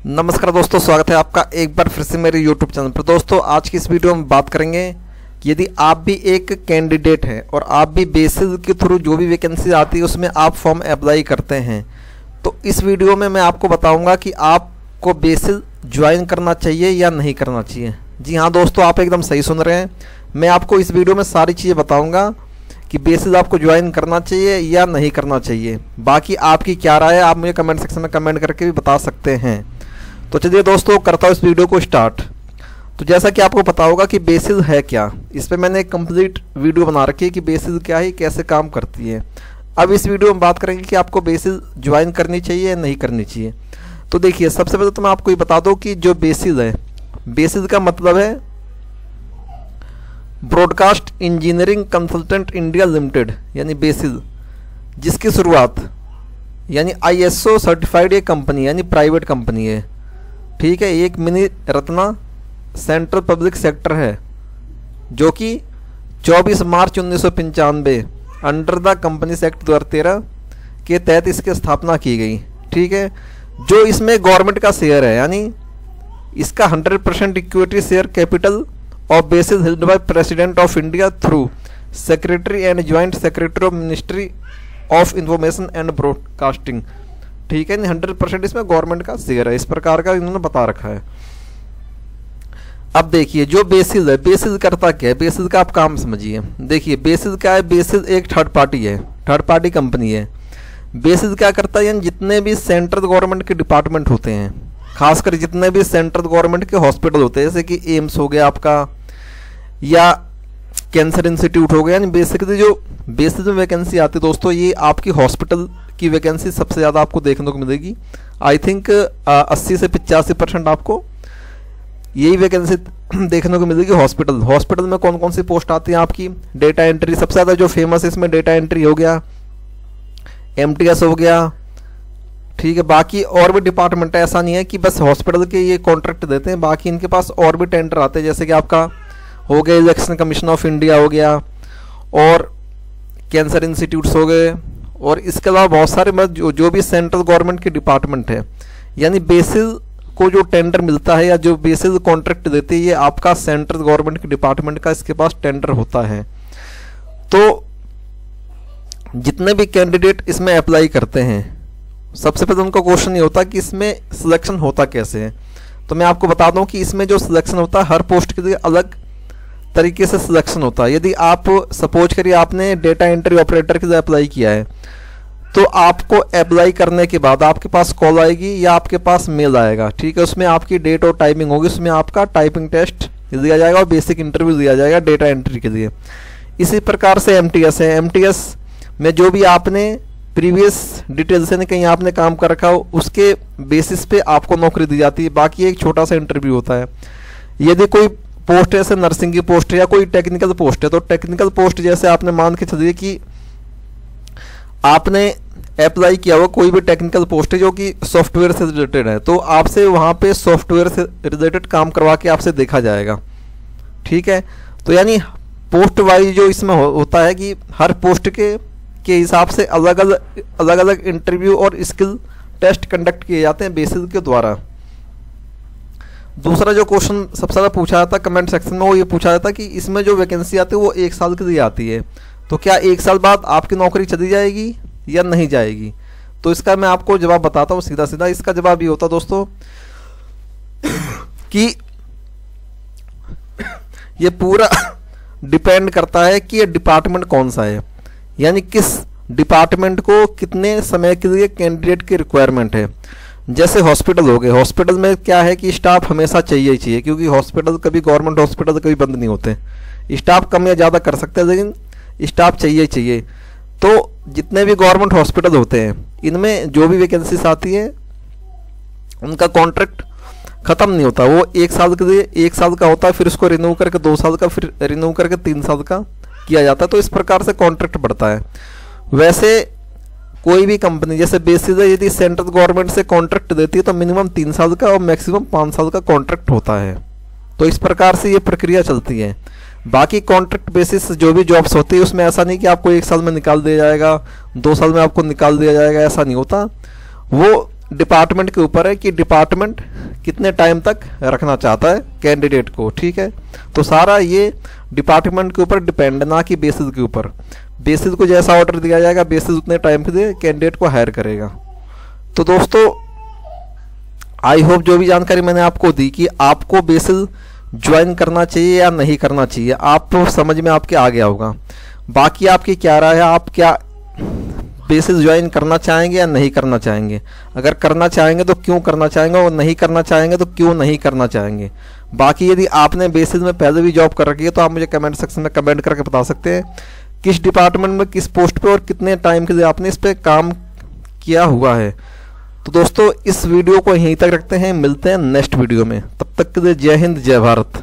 नमस्कार दोस्तों, स्वागत है आपका एक बार फिर से मेरे YouTube चैनल पर। दोस्तों आज की इस वीडियो में बात करेंगे कि यदि आप भी एक कैंडिडेट हैं और आप भी बेसिस के थ्रू जो भी वैकेंसी आती है उसमें आप फॉर्म अप्लाई करते हैं, तो इस वीडियो में मैं आपको बताऊंगा कि आपको बेसिस ज्वाइन करना चाहिए या नहीं करना चाहिए। जी हाँ दोस्तों, आप एकदम सही सुन रहे हैं। मैं आपको इस वीडियो में सारी चीज़ें बताऊँगा कि बेसिस आपको ज्वाइन करना चाहिए या नहीं करना चाहिए। बाकी आपकी क्या राय है, आप मुझे कमेंट सेक्शन में कमेंट करके भी बता सकते हैं। तो चलिए दोस्तों, करता हूँ इस वीडियो को स्टार्ट। तो जैसा कि आपको पता होगा कि बेसिस है क्या, इस पर मैंने एक कंप्लीट वीडियो बना रखी है कि बेसिस क्या है, कैसे काम करती है। अब इस वीडियो में बात करेंगे कि आपको बेसिस ज्वाइन करनी चाहिए या नहीं करनी चाहिए। तो देखिए, सबसे पहले तो मैं आपको ये बता दूँ कि जो बेसिस है, बेसिस का मतलब है broadcast engineering consultant India limited, यानी बेसिस, जिसकी शुरुआत यानी ISO सर्टिफाइड ये कंपनी यानी प्राइवेट कंपनी है। ठीक है, एक mini Ratna central public sector है जो कि 24 मार्च 1995 अंडर द कंपनीज एक्ट 2013 के तहत इसकी स्थापना की गई। ठीक है, जो इसमें गवर्नमेंट का शेयर है, यानी इसका 100% equity share capital of basis held by president of India through secretary and joint secretary of ministry of information and broadcasting. ठीक है, 100% इसमें गवर्नमेंट का शेयर है, इस प्रकार का इन्होंने बता रखा है। अब देखिए, जो बेसिस है, बेसिस करता क्या है, बेसिस का आप काम समझिए। देखिए बेसिस क्या है, बेसिस एक थर्ड पार्टी है, थर्ड पार्टी कंपनी है। बेसिस क्या करता है, यानी जितने भी सेंट्रल गवर्नमेंट के डिपार्टमेंट होते हैं, खासकर जितने भी सेंट्रल गवर्नमेंट के हॉस्पिटल होते हैं, जैसे कि एम्स हो गया आपका या कैंसर इंस्टीट्यूट हो गया, यानी बेसिकली जो बेसिस में वैकेंसी आती है दोस्तों, ये आपकी हॉस्पिटल की वैकेंसी सबसे ज़्यादा आपको देखने को मिलेगी। आई थिंक 80 से 85% आपको यही वैकेंसी देखने को मिलेगी हॉस्पिटल। हॉस्पिटल में कौन कौन सी पोस्ट आती है आपकी, डेटा एंट्री सबसे ज़्यादा जो फेमस है इसमें डेटा एंट्री हो गया, MTS हो गया। ठीक है, बाकी और भी डिपार्टमेंट है, ऐसा नहीं है कि बस हॉस्पिटल के ये कॉन्ट्रैक्ट देते हैं, बाकी इनके पास और भी टेंडर आते हैं, जैसे कि आपका हो गया इलेक्शन कमीशन ऑफ इंडिया हो गया और कैंसर इंस्टीट्यूट्स हो गए, और इसके अलावा बहुत सारे मतलब जो भी सेंट्रल गवर्नमेंट के डिपार्टमेंट है, यानी बेसिस को जो टेंडर मिलता है या जो बेसिस कॉन्ट्रैक्ट देती है, ये आपका सेंट्रल गवर्नमेंट के डिपार्टमेंट का इसके पास टेंडर होता है। तो जितने भी कैंडिडेट इसमें अप्लाई करते हैं, सबसे पहले उनका क्वेश्चन ये होता है कि इसमें सिलेक्शन होता कैसे है। तो मैं आपको बता दूं कि इसमें जो सिलेक्शन होता है, हर पोस्ट के लिए अलग तरीके से सिलेक्शन होता है। यदि आप सपोज करिए आपने डेटा एंट्री ऑपरेटर के लिए अप्लाई किया है, तो आपको अप्लाई करने के बाद आपके पास कॉल आएगी या आपके पास मेल आएगा। ठीक है, उसमें आपकी डेट और टाइमिंग होगी, उसमें आपका टाइपिंग टेस्ट दिया जाएगा और बेसिक इंटरव्यू दिया जाएगा डेटा एंट्री के लिए। इसी प्रकार से MTS है, MTS में जो भी आपने प्रीवियस डिटेल से कहीं आपने काम कर रखा हो, उसके बेसिस पे आपको नौकरी दी जाती है। बाकी एक छोटा सा इंटरव्यू होता है। यदि कोई पोस्ट है, जैसे नर्सिंग की पोस्ट है या कोई टेक्निकल पोस्ट है, तो टेक्निकल पोस्ट जैसे आपने मान के चलिए कि आपने अप्लाई किया हुआ कोई भी टेक्निकल पोस्ट है जो कि सॉफ्टवेयर से रिलेटेड है, तो आपसे वहाँ पे सॉफ्टवेयर से रिलेटेड काम करवा के आपसे देखा जाएगा। ठीक है, तो यानी पोस्ट वाइज जो इसमें होता है कि हर पोस्ट के हिसाब से अलग अलग इंटरव्यू और स्किल टेस्ट कंडक्ट किए जाते हैं बेसिस के द्वारा। दूसरा जो क्वेश्चन सबसे ज़्यादा पूछा जाता है कमेंट सेक्शन में, वो ये पूछा जाता है कि इसमें जो वैकेंसी आती है वो 1 साल के लिए आती है, तो क्या 1 साल बाद आपकी नौकरी चली जाएगी या नहीं जाएगी। तो इसका मैं आपको जवाब बताता हूँ सीधा सीधा। इसका जवाब ये होता है दोस्तों कि ये पूरा डिपेंड करता है कि ये डिपार्टमेंट कौन सा है, यानी किस डिपार्टमेंट को कितने समय के लिए कैंडिडेट की रिक्वायरमेंट है। जैसे हॉस्पिटल हो गए, हॉस्पिटल में क्या है कि स्टाफ हमेशा चाहिए ही चाहिए, क्योंकि हॉस्पिटल कभी गवर्नमेंट हॉस्पिटल कभी बंद नहीं होते। स्टाफ कम या ज़्यादा कर सकते हैं, लेकिन स्टाफ चाहिए ही चाहिए। तो जितने भी गवर्नमेंट हॉस्पिटल होते हैं, इनमें जो भी वैकेंसीज आती है उनका कॉन्ट्रैक्ट ख़त्म नहीं होता, वो 1 साल के लिए 1 साल का होता है, फिर उसको रिन्यू करके 2 साल का, फिर रिन्यू करके 3 साल का किया जाता है। तो इस प्रकार से कॉन्ट्रैक्ट बढ़ता है। वैसे कोई भी कंपनी जैसे बेसिस है, यदि सेंट्रल गवर्नमेंट से कॉन्ट्रैक्ट देती है तो मिनिमम 3 साल का और मैक्सिमम 5 साल का कॉन्ट्रैक्ट होता है। तो इस प्रकार से ये प्रक्रिया चलती है। बाकी कॉन्ट्रैक्ट बेसिस जो भी जॉब्स होती है उसमें ऐसा नहीं कि आपको 1 साल में निकाल दिया जाएगा, 2 साल में आपको निकाल दिया जाएगा, ऐसा नहीं होता। वो डिपार्टमेंट के ऊपर है कि डिपार्टमेंट कितने टाइम तक रखना चाहता है कैंडिडेट को। ठीक है, तो सारा ये डिपार्टमेंट के ऊपर डिपेंड, ना कि बेसिस के ऊपर। बेसिस को जैसा ऑर्डर दिया जाएगा बेसिस उतने टाइम के कैंडिडेट को हायर करेगा। तो दोस्तों आई होप जो भी जानकारी मैंने आपको दी कि आपको बेसिस ज्वाइन करना चाहिए या नहीं करना चाहिए, आप समझ में आपके आ गया होगा। बाकी आपकी क्या राय है, आप क्या बेसिस ज्वाइन करना चाहेंगे या नहीं करना चाहेंगे? अगर करना चाहेंगे तो क्यों करना चाहेंगे, और नहीं करना चाहेंगे तो क्यों नहीं करना चाहेंगे? बाकी यदि आपने बेसिस में पहले भी जॉब कर रखी है तो आप मुझे कमेंट सेक्शन में कमेंट करके बता सकते हैं किस डिपार्टमेंट में, किस पोस्ट पे और कितने टाइम के लिए आपने इस पर काम किया हुआ है। तो दोस्तों इस वीडियो को यहीं तक रखते हैं, मिलते हैं नेक्स्ट वीडियो में। तब तक के लिए जय हिंद जय भारत।